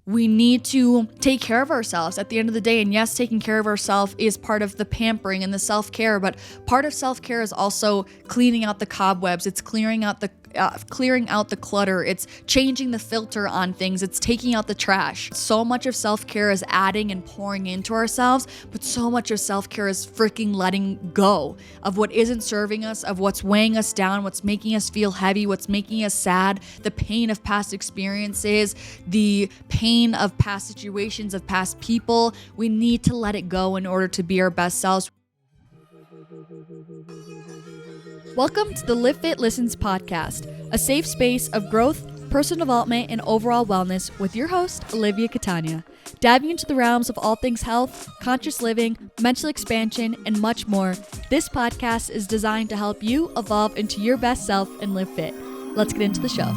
we need to take care of ourselves at the end of the day. And yes, taking care of ourselves is part of the pampering and the self-care, but part of self-care is also cleaning out the cobwebs. It's clearing out the clutter. It's changing the filter on things. It's taking out the trash. So much of self-care is adding and pouring into ourselves, but so much of self-care is freaking letting go of what isn't serving us, of what's weighing us down, what's making us feel heavy, what's making us sad, the pain of past experiences, the pain of past situations, of past people. We need to let it go in order to be our best selves. Welcome to the Livfiit Listens podcast, a safe space of growth, personal development, and overall wellness with your host, Olivia Catania. Diving into the realms of all things health, conscious living, mental expansion, and much more, this podcast is designed to help you evolve into your best self and live fit. Let's get into the show.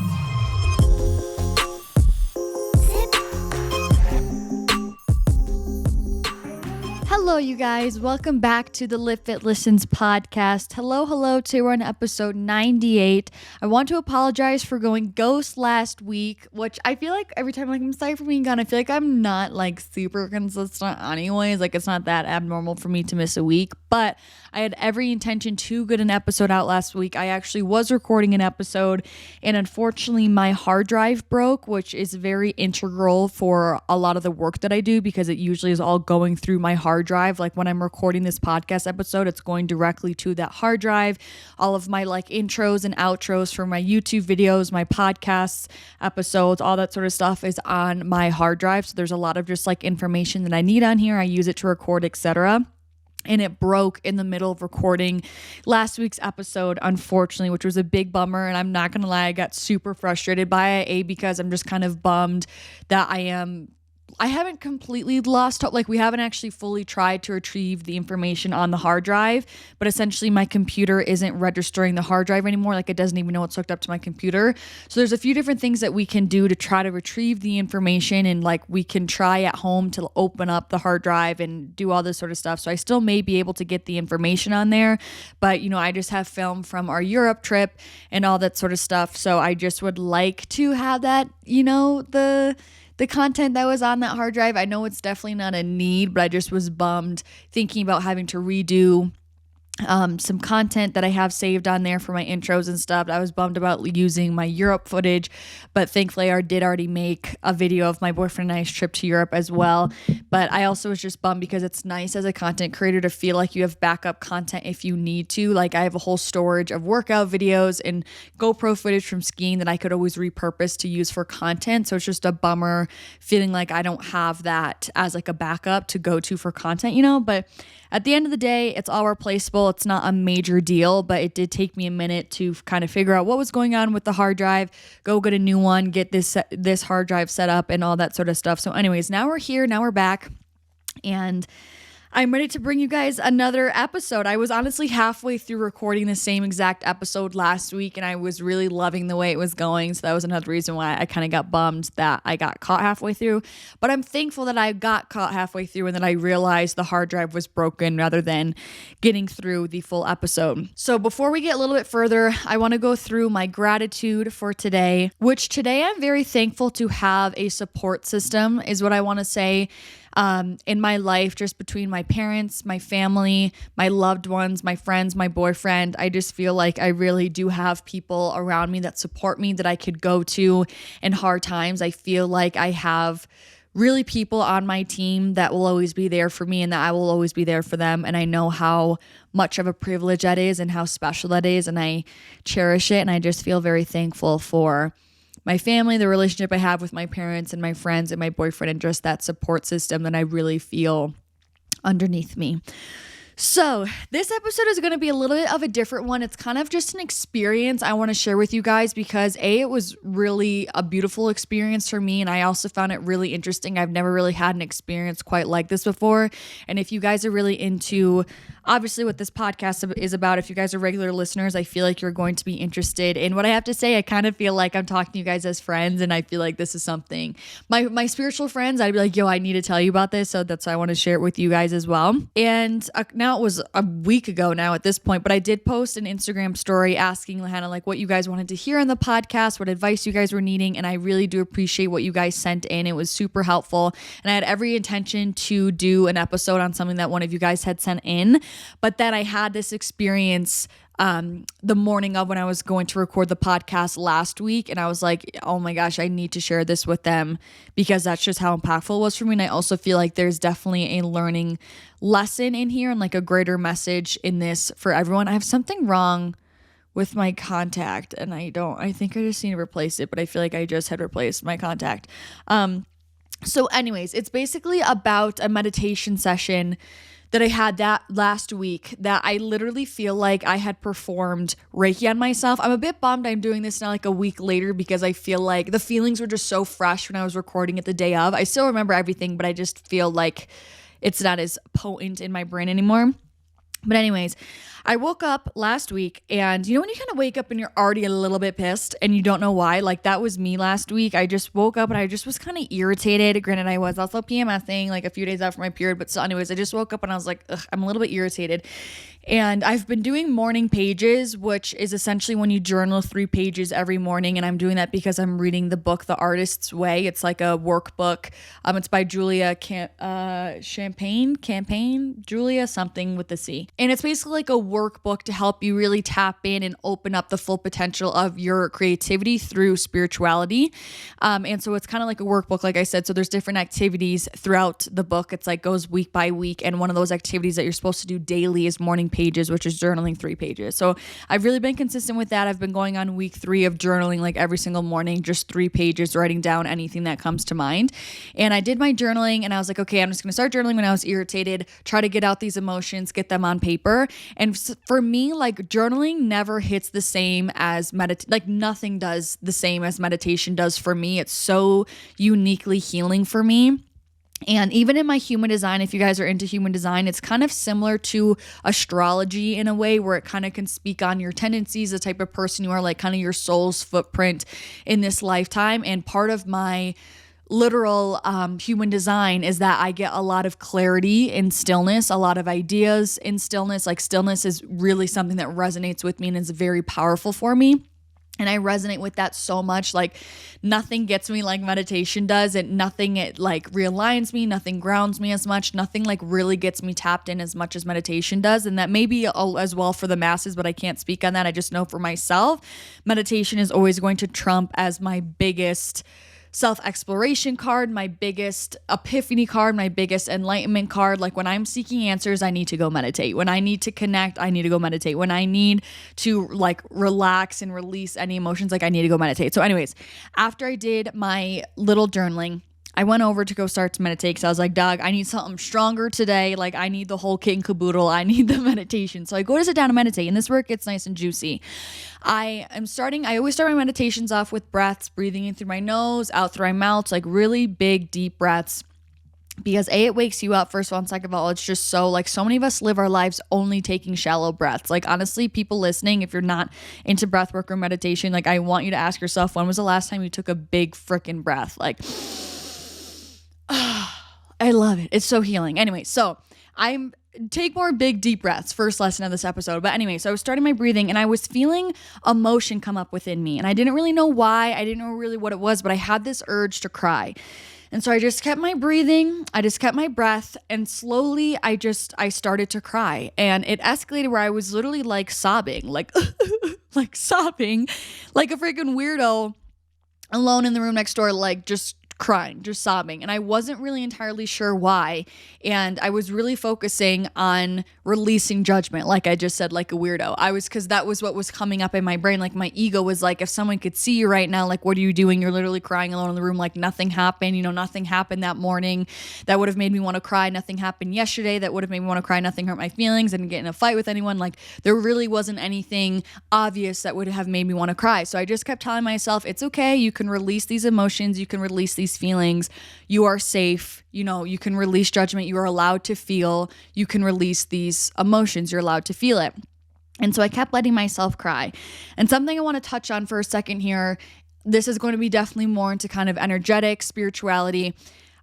Hello, you guys. Welcome back to the Livfiit Listens podcast. Hello to we're on episode 98. I want to apologize for going ghost last week, which I feel like every time I'm sorry for being gone, I feel like I'm not super consistent anyways. It's not that abnormal for me to miss a week, but I had every intention to get an episode out last week. I actually was recording an episode, and unfortunately my hard drive broke, which is very integral for a lot of the work that I do because it usually is all going through my hard drive. Like when I'm recording this podcast episode, it's going directly to that hard drive. All of my intros and outros for my YouTube videos, my podcasts, episodes, all that sort of stuff is on my hard drive. So there's a lot of just information that I need on here. I use it to record, etc. And it broke in the middle of recording last week's episode, unfortunately, which was a big bummer. And I'm not going to lie, I got super frustrated by it, because I'm just kind of bummed that I haven't completely lost hope. We haven't actually fully tried to retrieve the information on the hard drive, but essentially my computer isn't registering the hard drive anymore. It doesn't even know it's hooked up to my computer. So there's a few different things that we can do to try to retrieve the information, and we can try at home to open up the hard drive and do all this sort of stuff. So I still may be able to get the information on there, but I just have film from our Europe trip and all that sort of stuff. So I just would like to have that, the content that was on that hard drive. I know it's definitely not a need, but I just was bummed thinking about having to redo some content that I have saved on there for my intros and stuff. I was bummed about using my Europe footage, but thankfully I did already make a video of my boyfriend and I's trip to Europe as well. But I also was just bummed because it's nice as a content creator to feel like you have backup content if you need to. I have a whole storage of workout videos and GoPro footage from skiing that I could always repurpose to use for content. So it's just a bummer feeling like I don't have that as a backup to go to for content, But at the end of the day, it's all replaceable. It's not a major deal, but it did take me a minute to kind of figure out what was going on with the hard drive, go get a new one, get this hard drive set up and all that sort of stuff. So anyways, now we're here, now we're back, and I'm ready to bring you guys another episode. I was honestly halfway through recording the same exact episode last week, and I was really loving the way it was going. So that was another reason why I kind of got bummed that I got caught halfway through. But I'm thankful that I got caught halfway through and that I realized the hard drive was broken rather than getting through the full episode. So before we get a little bit further, I want to go through my gratitude for today, which today I'm very thankful to have a support system, is what I want to say. In my life, just between my parents, my family, my loved ones, my friends, my boyfriend, I just feel like I really do have people around me that support me, that I could go to in hard times. I feel like I have really people on my team that will always be there for me and that I will always be there for them. And I know how much of a privilege that is and how special that is. And I cherish it. And I just feel very thankful for my family, the relationship I have with my parents and my friends and my boyfriend, and just that support system that I really feel underneath me. So this episode is going to be a little bit of a different one. It's kind of just an experience I want to share with you guys because it was really a beautiful experience for me. And I also found it really interesting. I've never really had an experience quite like this before. And if you guys are really into obviously what this podcast is about, if you guys are regular listeners, I feel like you're going to be interested in what I have to say. I kind of feel like I'm talking to you guys as friends, and I feel like this is something my spiritual friends, I'd be like, yo, I need to tell you about this. So that's why I want to share it with you guys as well. And now out was a week ago now at this point, but I did post an Instagram story asking Hannah like what you guys wanted to hear on the podcast, what advice you guys were needing, and I really do appreciate what you guys sent in. It was super helpful, and I had every intention to do an episode on something that one of you guys had sent in, but then I had this experience the morning of when I was going to record the podcast last week, and I was like, oh my gosh, I need to share this with them because that's just how impactful it was for me. And I also feel like there's definitely a learning lesson in here and like a greater message in this for everyone. I have something wrong with my contact, and I think I just need to replace it, but I feel like I just had replaced my contact. So anyways, it's basically about a meditation session that I had that last week that I literally feel like I had performed Reiki on myself. I'm a bit bummed I'm doing this now like a week later because I feel like the feelings were just so fresh when I was recording it the day of. I still remember everything, but I just feel like it's not as potent in my brain anymore. But anyways, I woke up last week, and you know when you kind of wake up and you're already a little bit pissed and you don't know why? Like that was me last week. I just woke up and I just was kind of irritated. Granted, I was also PMSing like a few days after my period, but so anyways, I just woke up and I was like, I'm a little bit irritated. And I've been doing morning pages, which is essentially when you journal 3 pages every morning. And I'm doing that because I'm reading the book, The Artist's Way. It's like a workbook. It's by Julia Julia something with the C. And it's basically like a workbook to help you really tap in and open up the full potential of your creativity through spirituality. And so it's kind of like a workbook, like I said. So there's different activities throughout the book. It's like goes week by week. And one of those activities that you're supposed to do daily is morning pages, which is journaling 3 pages. So I've really been consistent with that. I've been going on week 3 of journaling like every single morning, just 3 pages, writing down anything that comes to mind. And I did my journaling and I was like, okay, I'm just going to start journaling when I was irritated, try to get out these emotions, get them on paper. And for me, like journaling never hits the same as like nothing does the same as meditation does for me. It's so uniquely healing for me. And even in my human design, if you guys are into human design, it's kind of similar to astrology in a way where it kind of can speak on your tendencies, the type of person you are, like kind of your soul's footprint in this lifetime. And part of my literal human design is that I get a lot of clarity in stillness, a lot of ideas in stillness. Like stillness is really something that resonates with me and is very powerful for me. And I resonate with that so much. Like nothing gets me like meditation does, and nothing it like realigns me, nothing grounds me as much, nothing like really gets me tapped in as much as meditation does. And that may be as well for the masses, but I can't speak on that. I just know for myself, meditation is always going to trump as my biggest self-exploration card, my biggest epiphany card, my biggest enlightenment card. Like when I'm seeking answers, I need to go meditate. When I need to connect, I need to go meditate. When I need to like relax and release any emotions, like I need to go meditate. So anyways, after I did my little journaling, I went over to go start to meditate because I was like, dog, I need something stronger today. Like I need the whole kit and caboodle. I need the meditation. So I go to sit down and meditate, and this is where it gets nice and juicy. I always start my meditations off with breaths, breathing in through my nose, out through my mouth, like really big, deep breaths. Because it wakes you up, first of all, and second of all, it's just so many of us live our lives only taking shallow breaths. Like honestly, people listening, if you're not into breath work or meditation, like I want you to ask yourself, when was the last time you took a big freaking breath? Like, I love it. It's so healing. Anyway, so take more big, deep breaths. First lesson of this episode. But anyway, so I was starting my breathing and I was feeling emotion come up within me. And I didn't really know why. I didn't know really what it was, but I had this urge to cry. And so I just kept my breathing. I just kept my breath. And slowly I started to cry. And it escalated where I was literally like sobbing, like, like sobbing, like a freaking weirdo alone in the room next door, like just crying, just sobbing. And I wasn't really entirely sure why. And I was really focusing on releasing judgment, like I just said, like a weirdo. Because that was what was coming up in my brain. Like my ego was like, if someone could see you right now, like, what are you doing? You're literally crying alone in the room. Like nothing happened. Nothing happened that morning that would have made me want to cry. Nothing happened yesterday that would have made me want to cry. Nothing hurt my feelings. I didn't get in a fight with anyone. Like there really wasn't anything obvious that would have made me want to cry. So I just kept telling myself, it's okay. You can release these emotions. You can release these feelings. You are safe. You can release judgment. You are allowed to feel. You can release these emotions. You're allowed to feel it. And so I kept letting myself cry. And something I want to touch on for a second here, this is going to be definitely more into kind of energetic spirituality.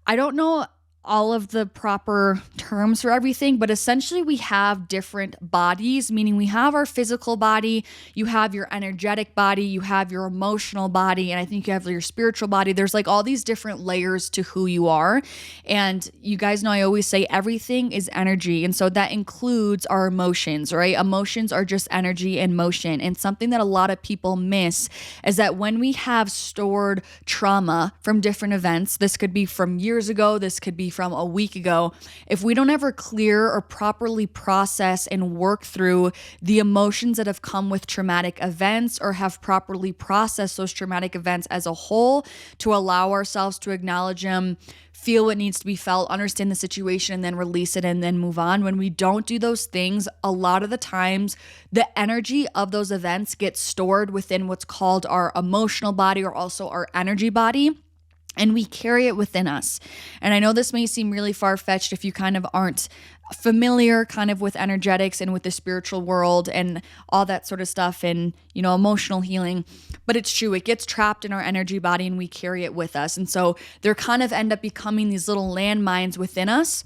I don't know all of the proper terms for everything, but essentially we have different bodies, meaning we have our physical body, you have your energetic body, you have your emotional body, and I think you have your spiritual body. There's like all these different layers to who you are. And you guys know I always say everything is energy. And so that includes our emotions, right? Emotions are just energy and motion. And something that a lot of people miss is that when we have stored trauma from different events, this could be from years ago, this could be from a week ago, if we don't ever clear or properly process and work through the emotions that have come with traumatic events, or have properly processed those traumatic events as a whole to allow ourselves to acknowledge them, feel what needs to be felt, understand the situation, and then release it and then move on. When we don't do those things, a lot of the times the energy of those events gets stored within what's called our emotional body, or also our energy body. And we carry it within us. And I know this may seem really far-fetched if you kind of aren't familiar kind of with energetics and with the spiritual world and all that sort of stuff, and, you know, emotional healing. But it's true. It gets trapped in our energy body and we carry it with us. And so there kind of end up becoming these little landmines within us.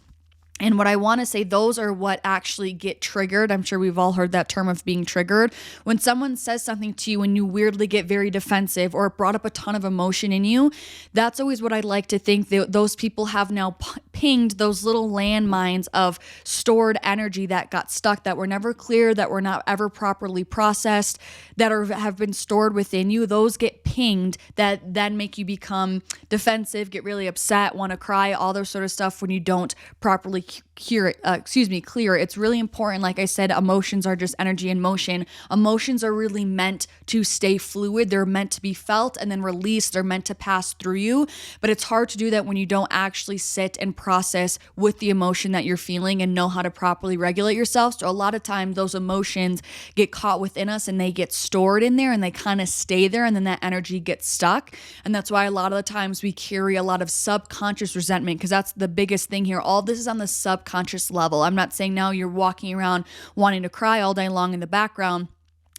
And what I want to say, those are what actually get triggered. I'm sure we've all heard that term of being triggered. When someone says something to you and you weirdly get very defensive, or it brought up a ton of emotion in you, that's always what I like to think that those people have now pinged those little landmines of stored energy that got stuck, that were never clear, that were not ever properly processed, that have been stored within you. Those get pinged that then make you become defensive, get really upset, want to cry, all those sort of stuff when you don't properly clear it. It's really important. Like I said, emotions are just energy in motion. Emotions are really meant to stay fluid. They're meant to be felt and then released. They're meant to pass through you. But it's hard to do that when you don't actually sit and process with the emotion that you're feeling and know how to properly regulate yourself. So a lot of times those emotions get caught within us and they get stored in there and they kind of stay there, and then that energy gets stuck. And that's why a lot of the times we carry a lot of subconscious resentment, because that's the biggest thing here. All this is on the subconscious level. I'm not saying now you're walking around wanting to cry all day long in the background,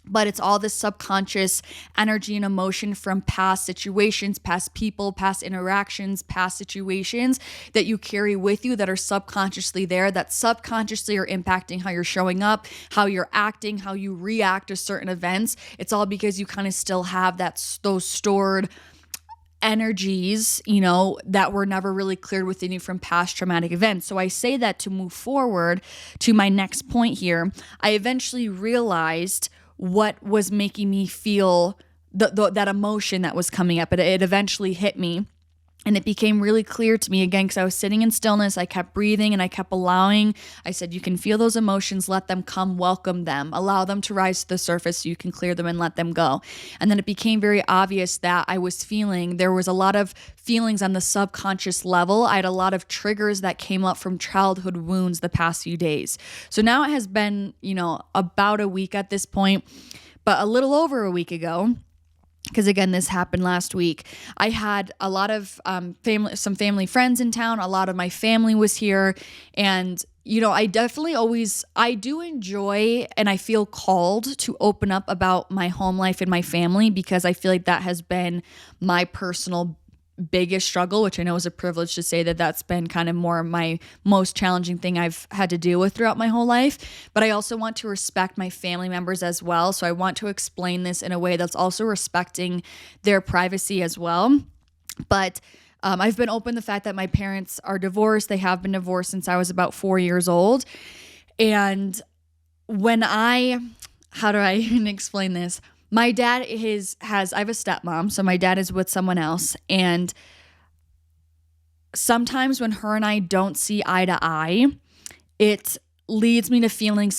but it's all this subconscious energy and emotion from past situations, past people, past interactions, past situations that you carry with you that are subconsciously there, that subconsciously are impacting how you're showing up, how you're acting, how you react to certain events. It's all because you kind of still have those stored energies, you know, that were never really cleared within you from past traumatic events. So I say that to move forward to my next point here. I eventually realized what was making me feel that emotion that was coming up. It eventually hit me. And it became really clear to me again, because I was sitting in stillness. I kept breathing and I kept allowing. I said, you can feel those emotions, let them come, welcome them, allow them to rise to the surface so you can clear them and let them go. And then it became very obvious that there was a lot of feelings on the subconscious level. I had a lot of triggers that came up from childhood wounds the past few days. So now it has been, you know, about a week at this point, but a little over a week ago, because again, this happened last week, I had a lot of some family friends in town. A lot of my family was here. And, you know, I do enjoy and I feel called to open up about my home life and my family, because I feel like that has been my personal biggest struggle, which I know is a privilege to say that that's been kind of more my most challenging thing I've had to deal with throughout my whole life. But I also want to respect my family members as well. So I want to explain this in a way that's also respecting their privacy as well. But I've been open the fact that my parents are divorced. They have been divorced since I was about 4 years old. And how do I even explain this? My dad I have a stepmom, so my dad is with someone else. And sometimes when her and I don't see eye to eye, it leads me to feeling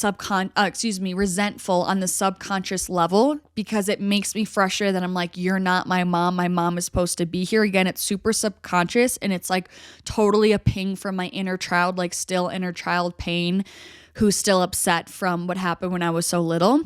resentful on the subconscious level, because it makes me frustrated that I'm like, you're not my mom. My mom is supposed to be here. Again, it's super subconscious, and it's like totally a ping from my inner child, like still inner child pain, who's still upset from what happened when I was so little.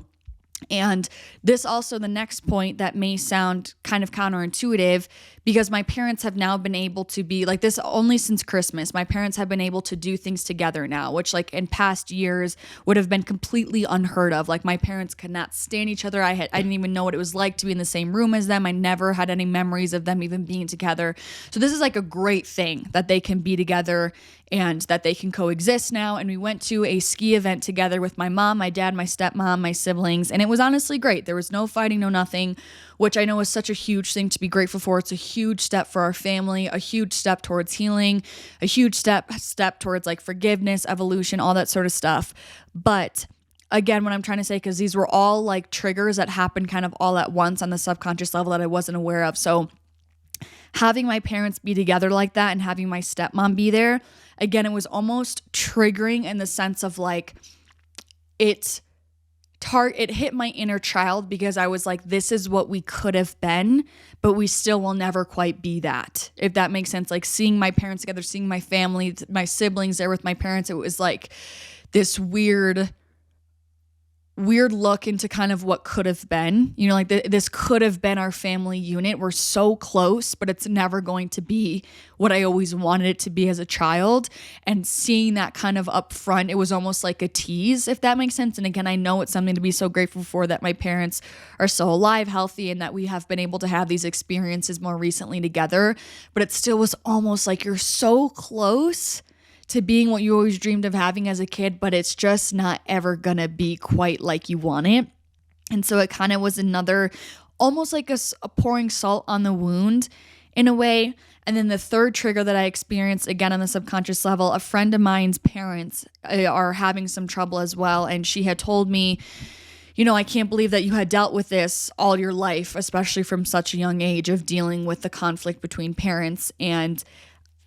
And this also, the next point that may sound kind of counterintuitive, because my parents have now been able to be like this only since Christmas. My parents have been able to do things together now, which like in past years would have been completely unheard of. Like my parents could not stand each other. I didn't even know what it was like to be in the same room as them. I never had any memories of them even being together. So this is like a great thing that they can be together and that they can coexist now. And we went to a ski event together with my mom, my dad, my stepmom, my siblings, and it was honestly great. There was no fighting, no nothing, which I know is such a huge thing to be grateful for. It's a huge step for our family, a huge step towards healing, a huge step towards like forgiveness, evolution, all that sort of stuff. But again, what I'm trying to say, because these were all like triggers that happened kind of all at once on the subconscious level that I wasn't aware of. So having my parents be together like that and having my stepmom be there, again, it was almost triggering in the sense of like it hit my inner child, because I was like, this is what we could have been, but we still will never quite be that, if that makes sense. Like seeing my parents together, seeing my family, my siblings there with my parents, it was like this weird look into kind of what could have been, you know, like this could have been our family unit. We're so close, but it's never going to be what I always wanted it to be as a child. And seeing that kind of up front, it was almost like a tease, if that makes sense. And again, I know it's something to be so grateful for, that my parents are so alive, healthy, and that we have been able to have these experiences more recently together. But it still was almost like you're so close to being what you always dreamed of having as a kid, but it's just not ever gonna be quite like you want it. And so it kind of was another, almost like a pouring salt on the wound in a way. And then the third trigger that I experienced, again on the subconscious level, a friend of mine's parents are having some trouble as well. And she had told me, you know, I can't believe that you had dealt with this all your life, especially from such a young age, of dealing with the conflict between parents. And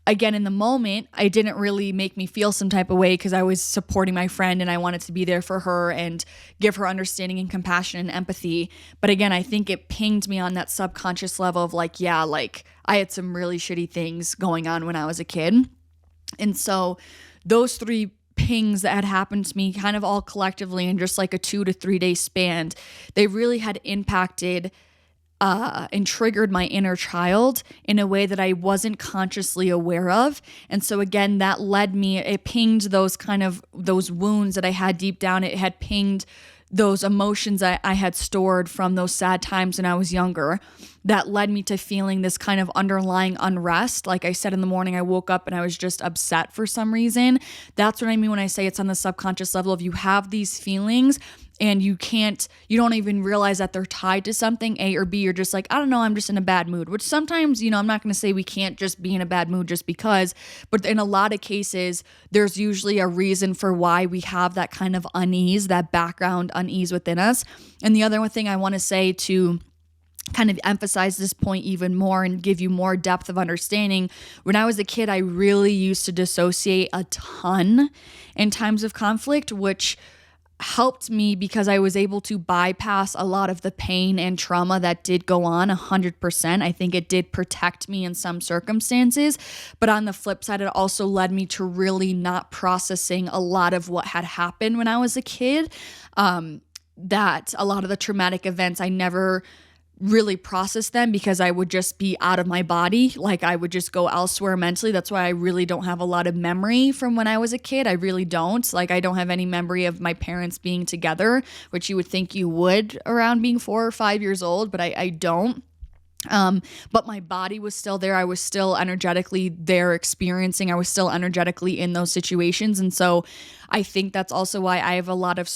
again, in the moment, it didn't really make me feel some type of way, because I was supporting my friend and I wanted to be there for her and give her understanding and compassion and empathy. But again, I think it pinged me on that subconscious level of like, yeah, like I had some really shitty things going on when I was a kid. And so those three pings that had happened to me kind of all collectively in just like a 2 to 3 day span, they really had impacted and triggered my inner child in a way that I wasn't consciously aware of. And so again, that led me, it pinged those wounds that I had deep down. It had pinged those emotions that I had stored from those sad times when I was younger, that led me to feeling this kind of underlying unrest. Like I said, in the morning, I woke up and I was just upset for some reason. That's what I mean when I say it's on the subconscious level. If you have these feelings and you don't even realize that they're tied to something, A or B, you're just like, I don't know, I'm just in a bad mood, which sometimes, you know, I'm not going to say we can't just be in a bad mood just because, but in a lot of cases, there's usually a reason for why we have that kind of unease, that background unease within us. And the other thing I want to say to kind of emphasize this point even more and give you more depth of understanding, when I was a kid, I really used to dissociate a ton in times of conflict, which helped me because I was able to bypass a lot of the pain and trauma that did go on 100%. I think it did protect me in some circumstances, but on the flip side, it also led me to really not processing a lot of what had happened when I was a kid. That a lot of the traumatic events, I never really process them because I would just be out of my body. Like I would just go elsewhere mentally. That's why I really don't have a lot of memory from when I was a kid. I really don't. Like I don't have any memory of my parents being together, which you would think you would around being 4 or 5 years old, but I don't. But my body was still there. I was still energetically there experiencing. I was still energetically in those situations. And so I think that's also why I have a lot of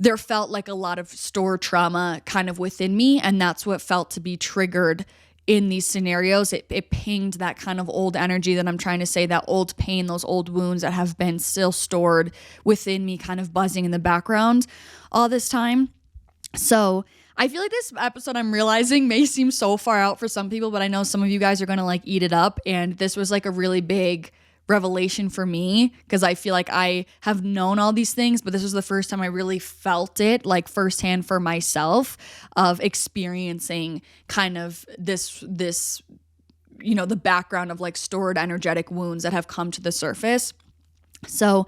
there felt like a lot of stored trauma kind of within me. And that's what felt to be triggered in these scenarios. It pinged that kind of old energy that I'm trying to say, that old pain, those old wounds that have been still stored within me, kind of buzzing in the background all this time. So I feel like this episode, I'm realizing, may seem so far out for some people, but I know some of you guys are going to like eat it up. And this was like a really big revelation for me, because I feel like I have known all these things, but this was the first time I really felt it like firsthand for myself, of experiencing kind of this, you know, the background of like stored energetic wounds that have come to the surface. So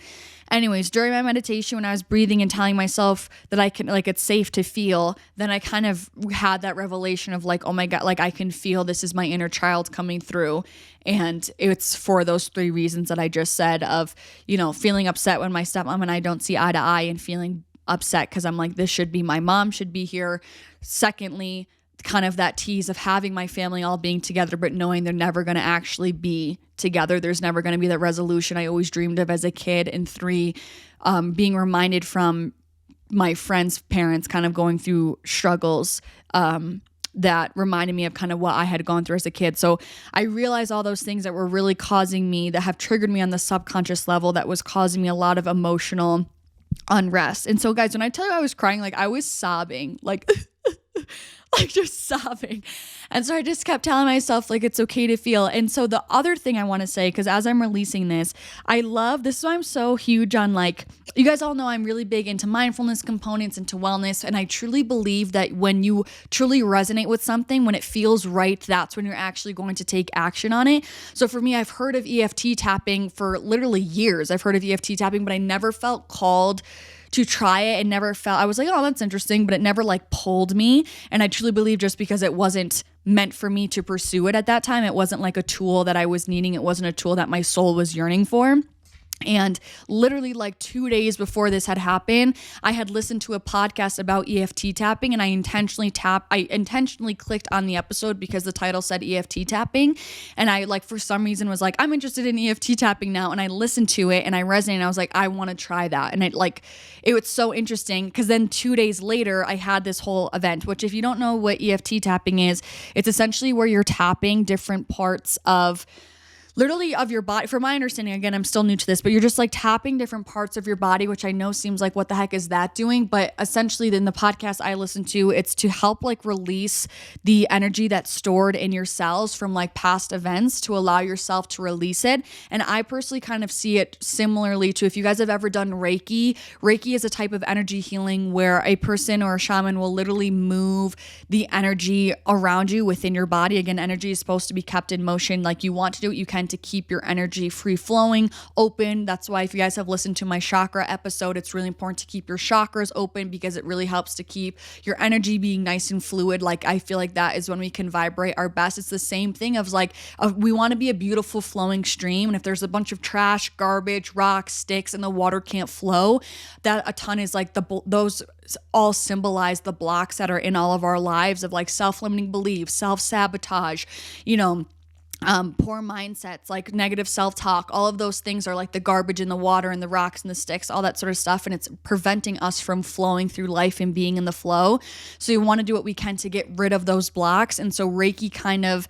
anyways, during my meditation, when I was breathing and telling myself that I can, like, it's safe to feel, then I kind of had that revelation of like, oh my God, like I can feel this is my inner child coming through. And it's for those 3 reasons that I just said of, feeling upset when my stepmom and I don't see eye to eye, and feeling upset because I'm like, this should be, my mom should be here. Secondly, kind of that tease of having my family all being together, but knowing they're never going to actually be together. There's never going to be that resolution I always dreamed of as a kid. And 3, being reminded from my friends' parents kind of going through struggles that reminded me of kind of what I had gone through as a kid. So I realized all those things that were really causing me, that have triggered me on the subconscious level, that was causing me a lot of emotional unrest. And so guys, when I tell you I was crying, like I was sobbing, like like just sobbing. And so I just kept telling myself like it's okay to feel. And so the other thing I want to say, because as I'm releasing this, this is why I'm so huge on, like, you guys all know I'm really big into mindfulness components, into wellness. And I truly believe that when you truly resonate with something, when it feels right, that's when you're actually going to take action on it. So for me, I've heard of EFT tapping for literally years. I've heard of EFT tapping, but I never felt called to try it, and never felt, I was like, oh, that's interesting, but it never like pulled me. And I truly believe just because it wasn't meant for me to pursue it at that time, it wasn't like a tool that I was needing. It wasn't a tool that my soul was yearning for. And literally like 2 days before this had happened, I had listened to a podcast about EFT tapping, and I intentionally clicked on the episode because the title said EFT tapping. And I, like, for some reason was like, I'm interested in EFT tapping now. And I listened to it and I resonated, and I was like, I want to try that. And it was so interesting because then 2 days later I had this whole event, which, if you don't know what EFT tapping is, it's essentially where you're tapping different parts of your body. From my understanding, again, I'm still new to this, but you're just like tapping different parts of your body, which I know seems like, what the heck is that doing? But essentially, in the podcast I listen to, it's to help like release the energy that's stored in your cells from like past events, to allow yourself to release it. And I personally kind of see it similarly to, if you guys have ever done Reiki is a type of energy healing where a person or a shaman will literally move the energy around you within your body. Again, energy is supposed to be kept in motion. Like, you want to do what you can to keep your energy free flowing, open. That's why, if you guys have listened to my chakra episode, it's really important to keep your chakras open, because it really helps to keep your energy being nice and fluid. Like, I feel like that is when we can vibrate our best. It's the same thing of like, we want to be a beautiful flowing stream. And if there's a bunch of trash, garbage, rocks, sticks, and the water can't flow, that a ton is like those all symbolize the blocks that are in all of our lives of like self-limiting beliefs, self-sabotage, poor mindsets, like negative self-talk. All of those things are like the garbage in the water and the rocks and the sticks, all that sort of stuff. And it's preventing us from flowing through life and being in the flow. So we want to do what we can to get rid of those blocks. And so Reiki kind of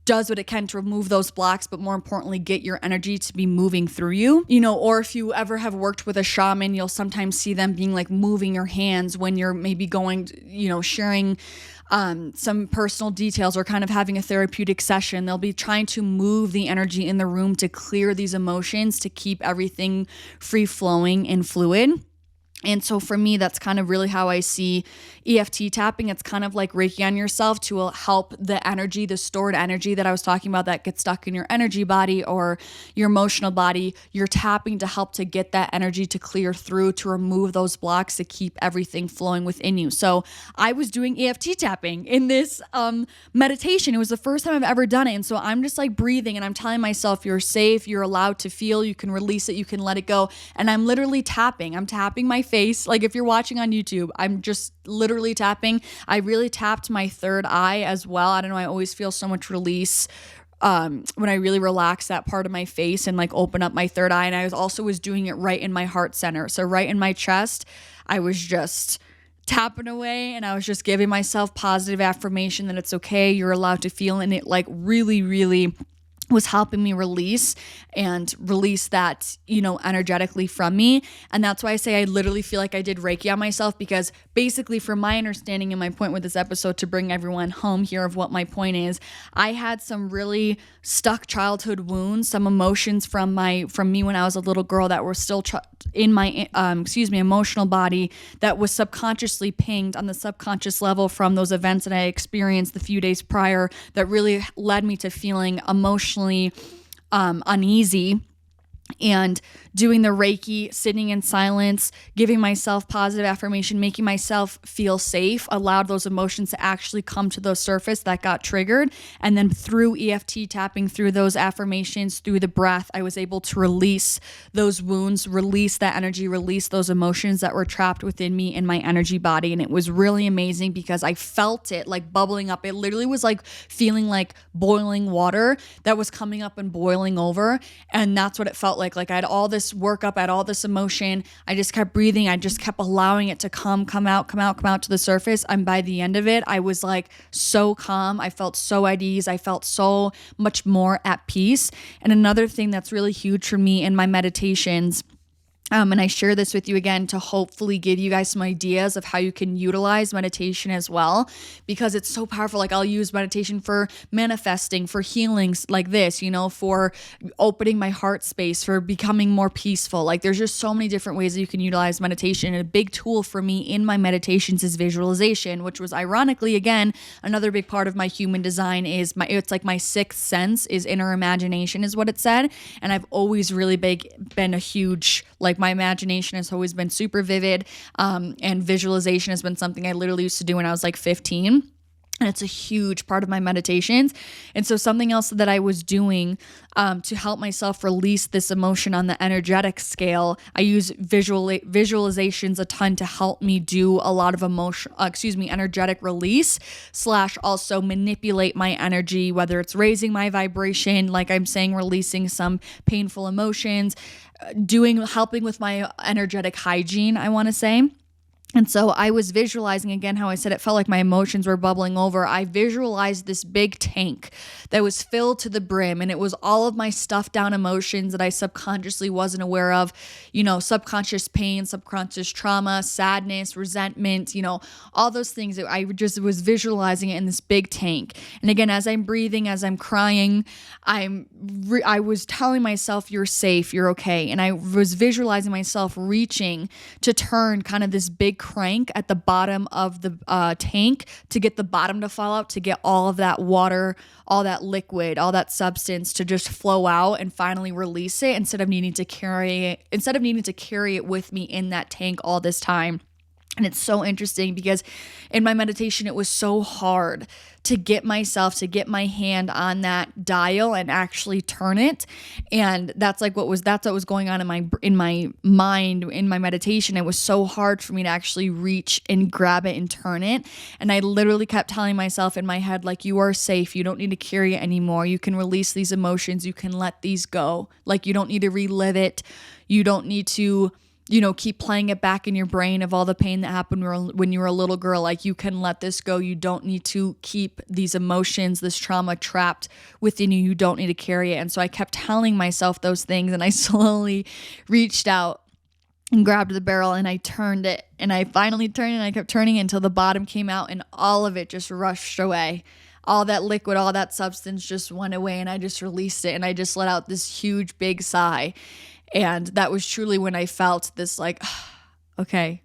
does what it can to remove those blocks, but more importantly, get your energy to be moving through you. Or if you ever have worked with a shaman, you'll sometimes see them being like moving your hands when you're maybe going, sharing some personal details or kind of having a therapeutic session. They'll be trying to move the energy in the room to clear these emotions, to keep everything free flowing and fluid. And so for me, that's kind of really how I see EFT tapping. It's kind of like Reiki on yourself to help the energy, the stored energy that I was talking about that gets stuck in your energy body or your emotional body. You're tapping to help to get that energy to clear through, to remove those blocks, to keep everything flowing within you. So I was doing EFT tapping in this meditation. It was the first time I've ever done it. And so I'm just like breathing and I'm telling myself, you're safe, you're allowed to feel, you can release it, you can let it go. And I'm literally tapping. I'm tapping my face. Like, if you're watching on YouTube, I'm just literally tapping. I really tapped my third eye as well. I don't know. I always feel so much release when I really relax that part of my face and like open up my third eye. And I was doing it right in my heart center. So right in my chest, I was just tapping away, and I was just giving myself positive affirmation that it's okay, you're allowed to feel. And it like really, really was helping me release that, energetically from me. And that's why I say I literally feel like I did Reiki on myself, because basically, from my understanding and my point with this episode, to bring everyone home here of what my point is, I had some really stuck childhood wounds, some emotions from me when I was a little girl that were still in my emotional body, that was subconsciously pinged on the subconscious level from those events that I experienced the few days prior, that really led me to feeling emotionally uneasy and doing the Reiki, sitting in silence, giving myself positive affirmation, making myself feel safe, allowed those emotions to actually come to the surface that got triggered. And then through EFT tapping, through those affirmations, through the breath, I was able to release those wounds, release that energy, release those emotions that were trapped within me in my energy body. And it was really amazing because I felt it like bubbling up. It literally was like feeling like boiling water that was coming up and boiling over. And that's what it felt like. Like I had all this workup, I had all this emotion. I just kept breathing. I just kept allowing it to come out to the surface. And by the end of it, I was like so calm. I felt so at ease. I felt so much more at peace. And another thing that's really huge for me in my meditations, and I share this with you again to hopefully give you guys some ideas of how you can utilize meditation as well, because it's so powerful. Like I'll use meditation for manifesting, for healings like this, for opening my heart space, for becoming more peaceful. Like there's just so many different ways that you can utilize meditation. And a big tool for me in my meditations is visualization, which was ironically, again, another big part of my human design is it's like my sixth sense is inner imagination is what it said. And I've always really been a huge, like my imagination has always been super vivid, and visualization has been something I literally used to do when I was like 15. And it's a huge part of my meditations. And so something else that I was doing to help myself release this emotion on the energetic scale, I use visualizations a ton to help me do a lot of energetic release / also manipulate my energy, whether it's raising my vibration, like I'm saying, releasing some painful emotions, helping with my energetic hygiene, I want to say. And so I was visualizing, again, how I said it felt like my emotions were bubbling over. I visualized this big tank that was filled to the brim, and it was all of my stuffed down emotions that I subconsciously wasn't aware of, subconscious pain, subconscious trauma, sadness, resentment, all those things. I just was visualizing it in this big tank. And again, as I'm breathing, as I'm crying, I was telling myself, you're safe, you're okay. And I was visualizing myself reaching to turn kind of this big crank at the bottom of the tank to get the bottom to fall out, to get all of that water, all that liquid, all that substance to just flow out and finally release it instead of needing to carry it with me in that tank all this time. And it's so interesting because in my meditation, it was so hard to get my hand on that dial and actually turn it. And that's what was going on in my mind, in my meditation. It was so hard for me to actually reach and grab it and turn it. And I literally kept telling myself in my head, like, you are safe. You don't need to carry it anymore. You can release these emotions. You can let these go. Like, you don't need to relive it. You don't need to keep playing it back in your brain of all the pain that happened when you were a little girl. Like, you can let this go. You don't need to keep these emotions, this trauma trapped within you. You don't need to carry it. And so I kept telling myself those things, and I slowly reached out and grabbed the barrel, and I turned it, and I finally turned it, and I kept turning it until the bottom came out, and all of it just rushed away. All that liquid, all that substance just went away, and I just released it, and I just let out this huge, big sigh. And that was truly when I felt this, like, okay,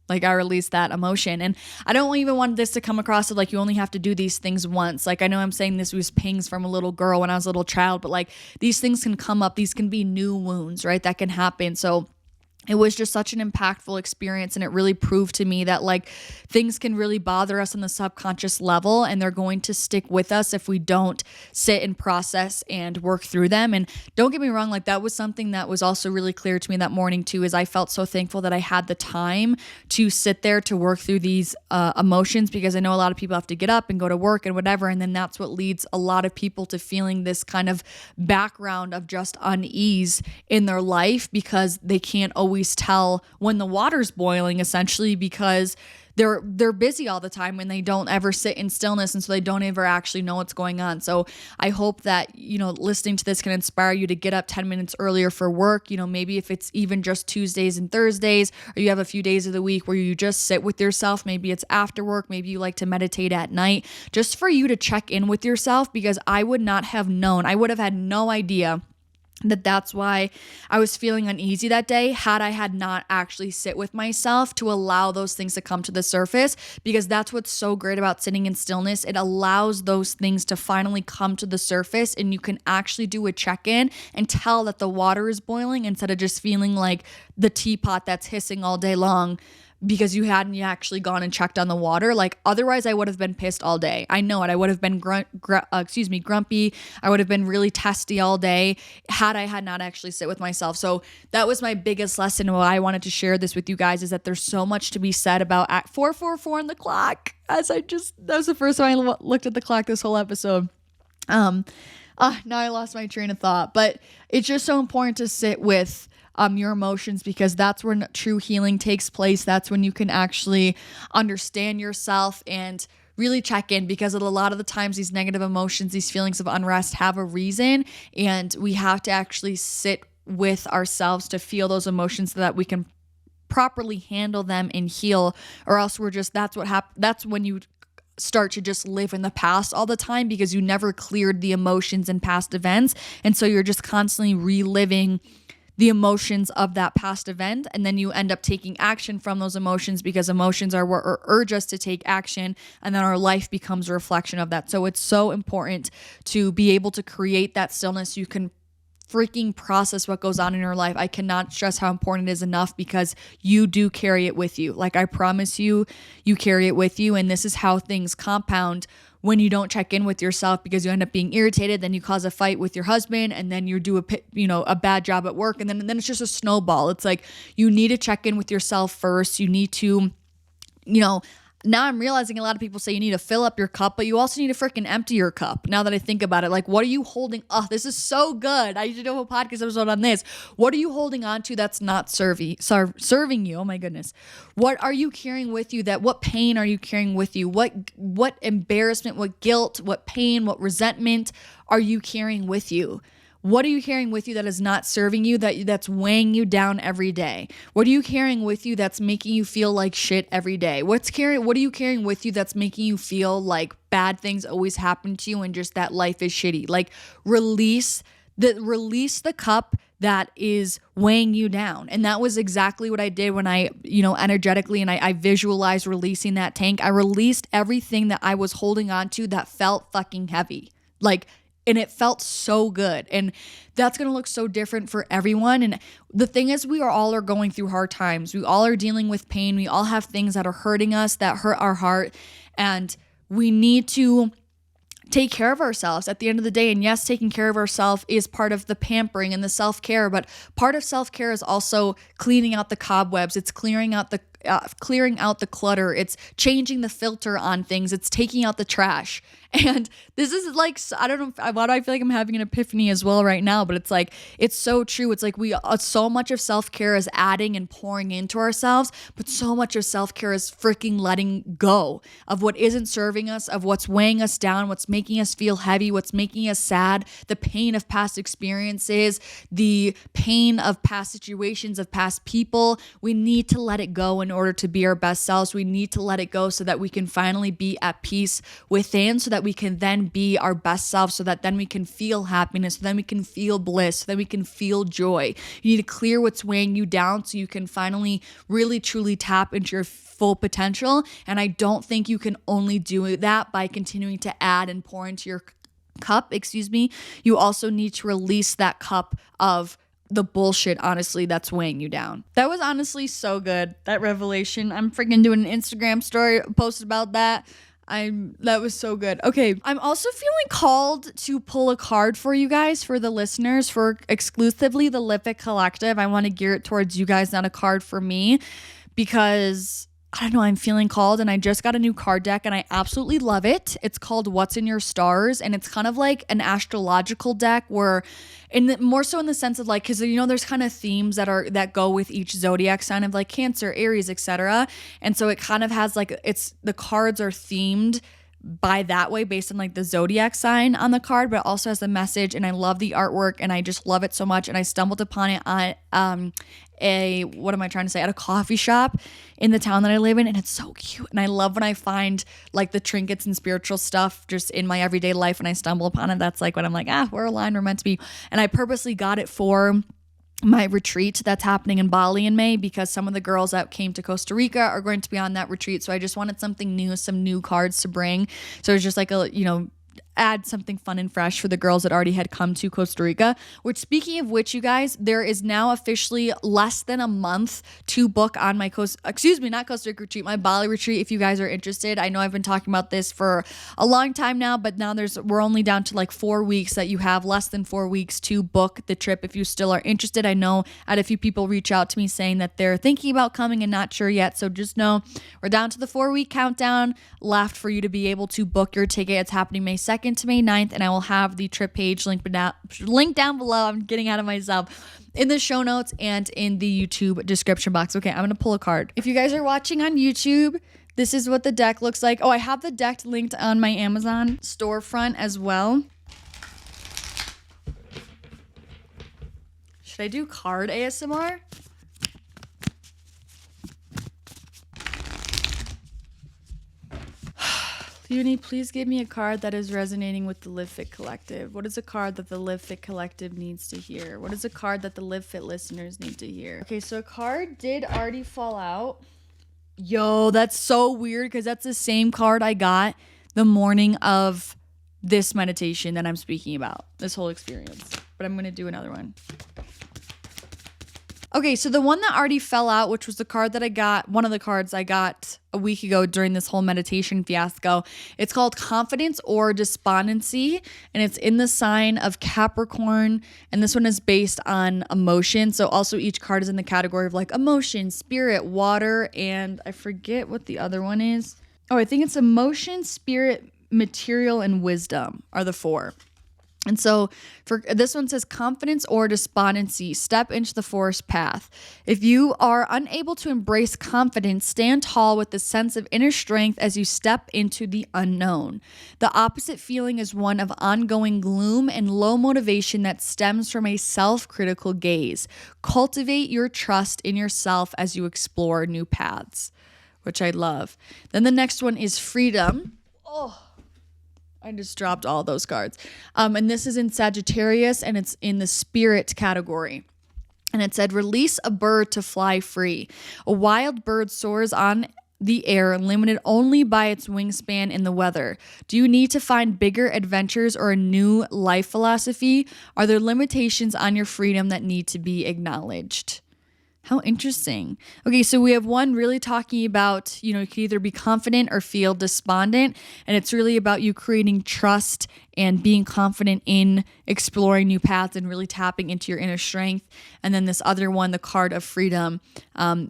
like I released that emotion. And I don't even want this to come across as like you only have to do these things once. Like, I know I'm saying this was pings from a little girl when I was a little child, but like these things can come up. These can be new wounds, right? That can happen. So it was just such an impactful experience, and it really proved to me that like things can really bother us on the subconscious level, and they're going to stick with us if we don't sit and process and work through them. And don't get me wrong, like that was something that was also really clear to me that morning too, is I felt so thankful that I had the time to sit there to work through these emotions, because I know a lot of people have to get up and go to work and whatever, and then that's what leads a lot of people to feeling this kind of background of just unease in their life, because they can't always tell when the water's boiling, essentially, because they're busy all the time and they don't ever sit in stillness, and so they don't ever actually know what's going on. So I hope that listening to this can inspire you to get up 10 minutes earlier for work. Maybe if it's even just Tuesdays and Thursdays, or you have a few days of the week where you just sit with yourself. Maybe it's after work, maybe you like to meditate at night, just for you to check in with yourself, because I would have had no idea That's why I was feeling uneasy that day, had I had not actually sit with myself to allow those things to come to the surface, because that's what's so great about sitting in stillness. It allows those things to finally come to the surface, and you can actually do a check-in and tell that the water is boiling instead of just feeling like the teapot that's hissing all day long because you hadn't actually gone and checked on the water. Like, otherwise I would have been pissed all day. I know it. I would have been grumpy. I would have been really testy all day had I had not actually sit with myself. So that was my biggest lesson. Why I wanted to share this with you guys is that there's so much to be said about at 4:44 on the clock. That was the first time I looked at the clock this whole episode. Now I lost my train of thought, but it's just so important to sit with your emotions, because that's when true healing takes place. That's when you can actually understand yourself and really check in, because a lot of the times these negative emotions, these feelings of unrest have a reason, and we have to actually sit with ourselves to feel those emotions so that we can properly handle them and heal, or else that's when you start to just live in the past all the time, because you never cleared the emotions and past events, and so you're just constantly reliving the emotions of that past event, and then you end up taking action from those emotions, because emotions are what urge us to take action, and then our life becomes a reflection of that. So it's so important to be able to create that stillness so you can freaking process what goes on in your life. I cannot stress how important it is enough, because you do carry it with you. Like, I promise you, you carry it with you, and this is how things compound when you don't check in with yourself, because you end up being irritated, then you cause a fight with your husband, and then you do a bad job at work, and then it's just a snowball. It's like, you need to check in with yourself first. You need to, now I'm realizing a lot of people say you need to fill up your cup, but you also need to freaking empty your cup. Now that I think about it, like, what are you holding? Oh, this is so good. I should do a podcast episode on this. What are you holding on to that's not serving you? Oh my goodness. What are you carrying with you? What pain are you carrying with you? What embarrassment, what guilt, what pain, what resentment are you carrying with you? What are you carrying with you that is not serving you, that's weighing you down every day? What are you carrying with you that's making you feel like shit every day? What are you carrying with you that's making you feel like bad things always happen to you and just that life is shitty? Like, release the cup that is weighing you down. And that was exactly what I did when I, energetically, and I visualized releasing that tank. I released everything that I was holding on to that felt fucking heavy. And it felt so good. And that's going to look so different for everyone. And the thing is, we all are going through hard times. We all are dealing with pain. We all have things that are hurting us, that hurt our heart. And we need to take care of ourselves at the end of the day. And yes, taking care of ourselves is part of the pampering and the self-care, but part of self-care is also cleaning out the cobwebs. It's clearing out the clutter. It's changing the filter on things. It's taking out the trash. And this is like, I don't know, why do I feel like I'm having an epiphany as well right now? But it's like, it's so true. It's like so much of self-care is adding and pouring into ourselves, but so much of self-care is freaking letting go of what isn't serving us, of what's weighing us down, what's making us feel heavy, what's making us sad, the pain of past experiences, the pain of past situations, of past people. We need to let it go in order to be our best selves. We need to let it go so that we can finally be at peace within, so that we can then be our best self, so that then we can feel happiness, so then we can feel bliss, so then we can feel joy. You need to clear what's weighing you down so you can finally really truly tap into your full potential. And I don't think you can only do that by continuing to add and pour into your cup, You also need to release that cup of the bullshit, honestly, that's weighing you down. That was honestly so good, that revelation. I'm freaking doing an Instagram story post about that. That was so good. Okay, I'm also feeling called to pull a card for you guys, for the listeners, for exclusively the Livfiit Collective. I want to gear it towards you guys, not a card for me, because I don't know, I'm feeling called, and I just got a new card deck and I absolutely love it. It's called What's in Your Stars, and it's kind of like an astrological deck where, more so in the sense of like, because there's kind of themes that go with each zodiac sign of like Cancer, Aries, etc. And so it kind of has like, the cards are themed by that way based on like the zodiac sign on the card, but it also has a message, and I love the artwork and I just love it so much. And I stumbled upon it on at a coffee shop in the town that I live in, and it's so cute. And I love when I find like the trinkets and spiritual stuff just in my everyday life and I stumble upon it. That's like when I'm like, we're aligned, we're meant to be. And I purposely got it for my retreat that's happening in Bali in May, because some of the girls that came to Costa Rica are going to be on that retreat. So I just wanted something new, some new cards to bring. So it's just like add something fun and fresh for the girls that already had come to Costa Rica. Which, speaking of which, you guys, there is now officially less than a month to book on my not Costa Rica retreat, my Bali retreat. If you guys are interested, I know I've been talking about this for a long time now, but now we're only down to like 4 weeks, that you have less than 4 weeks to book the trip if you still are interested. I know I had a few people reach out to me saying that they're thinking about coming and not sure yet. So just know we're down to the 4-week countdown left for you to be able to book your ticket. It's happening May 2nd to May 9th, and I will have the trip page linked down below. I'm getting out of myself, in the show notes and in the YouTube description box. Okay, I'm going to pull a card. If you guys are watching on YouTube, this is what the deck looks like. Oh, I have the deck linked on my Amazon storefront as well. Should I do card ASMR? Uni, please give me a card that is resonating with the Livfiit Collective. What is a card that the Livfiit Collective needs to hear? What is a card that the Livfiit listeners need to hear? Okay, so a card did already fall out. Yo, that's so weird, because that's the same card I got the morning of this meditation that I'm speaking about, this whole experience. But I'm going to do another one. Okay, so the one that already fell out, which was the card that I got, one of the cards I got a week ago during this whole meditation fiasco, it's called Confidence or Despondency, and it's in the sign of Capricorn, and this one is based on emotion. So also each card is in the category of like emotion, spirit, water, and I forget what the other one is. Oh, I think it's emotion, spirit, material, and wisdom are the 4. And so for this one says confidence or despondency, step into the forest path. If you are unable to embrace confidence, stand tall with the sense of inner strength as you step into the unknown. The opposite feeling is one of ongoing gloom and low motivation that stems from a self-critical gaze. Cultivate your trust in yourself as you explore new paths, which I love. Then the next one is freedom. Oh, I just dropped all those cards. And this is in Sagittarius, and it's in the spirit category. And it said, release a bird to fly free. A wild bird soars on the air, limited only by its wingspan in the weather. Do you need to find bigger adventures or a new life philosophy? Are there limitations on your freedom that need to be acknowledged? How interesting. Okay, so we have one really talking about, you can either be confident or feel despondent. And it's really about you creating trust and being confident in exploring new paths and really tapping into your inner strength. And then this other one, the card of freedom,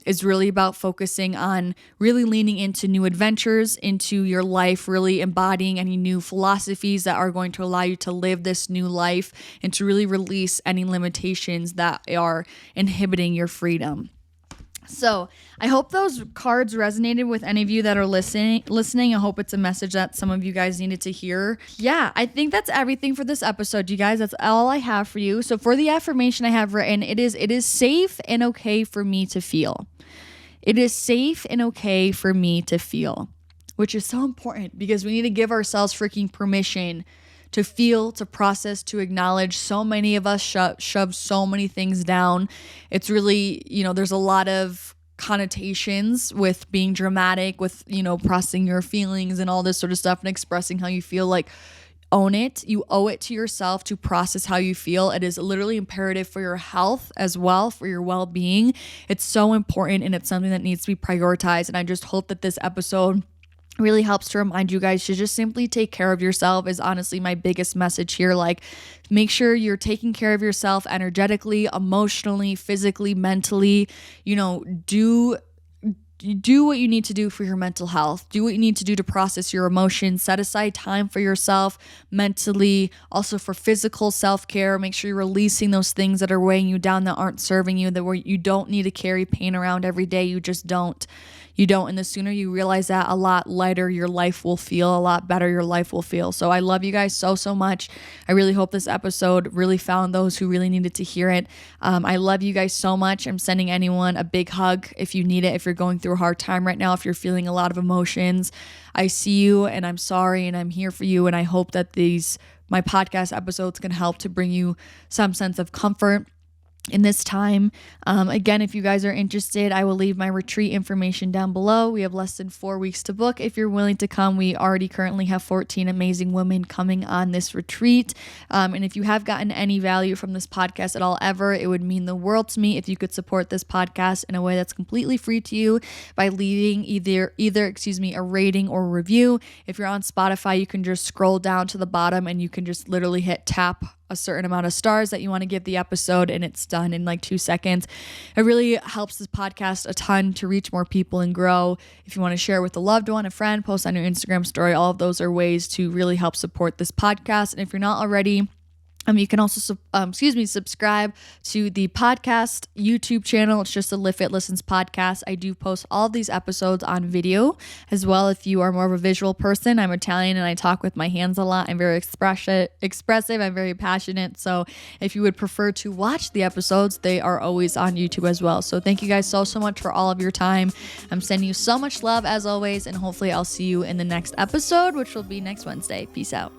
is really about focusing on really leaning into new adventures, into your life, really embodying any new philosophies that are going to allow you to live this new life and to really release any limitations that are inhibiting your freedom. So I hope those cards resonated with any of you that are listening. I hope it's a message that some of you guys needed to hear. Yeah, I think that's everything for this episode, you guys. That's all I have for you. So for the affirmation I have written, it is safe and okay for me to feel. It is safe and okay for me to feel, which is so important because we need to give ourselves freaking permission to feel, to process, to acknowledge. So many of us shove so many things down. It's really, there's a lot of connotations with being dramatic, with, processing your feelings and all this sort of stuff and expressing how you feel. Like, own it. You owe it to yourself to process how you feel. It is literally imperative for your health as well, for your well-being. It's so important, and it's something that needs to be prioritized. And I just hope that this episode really helps to remind you guys to just simply take care of yourself is honestly my biggest message here. Like, make sure you're taking care of yourself energetically, emotionally, physically, mentally. Do what you need to do for your mental health. Do what you need to do to process your emotions. Set aside time for yourself mentally, also for physical self-care. Make sure you're releasing those things that are weighing you down, that aren't serving you, that where you don't need to carry pain around every day. You just don't. you don't. And the sooner you realize that, a lot lighter your life will feel, a lot better your life will feel. So I love you guys so much. I really hope this episode really found those who really needed to hear it. I love you guys so much. I'm sending anyone a big hug if you need it, if you're going through a hard time right now, if you're feeling a lot of emotions. I see you and I'm sorry and I'm here for you. And I hope that my podcast episodes can help to bring you some sense of comfort in this time. Again, if you guys are interested, I will leave my retreat information down below. We have less than 4 weeks to book. If you're willing to come, we already currently have 14 amazing women coming on this retreat. And if you have gotten any value from this podcast at all ever, it would mean the world to me if you could support this podcast in a way that's completely free to you by leaving either a rating or review. If you're on Spotify, you can just scroll down to the bottom and you can just literally hit tap a certain amount of stars that you want to give the episode, and it's done in like 2 seconds. It really helps this podcast a ton to reach more people and grow. If you want to share with a loved one, a friend, post on your Instagram story, all of those are ways to really help support this podcast. And if you're not already, you can also subscribe to the podcast YouTube channel. It's just the Livfiit Listens podcast. I do post all of these episodes on video as well. If you are more of a visual person, I'm Italian and I talk with my hands a lot. I'm very expressive. I'm very passionate. So if you would prefer to watch the episodes, they are always on YouTube as well. So thank you guys so much for all of your time. I'm sending you so much love as always, and hopefully I'll see you in the next episode, which will be next Wednesday. Peace out.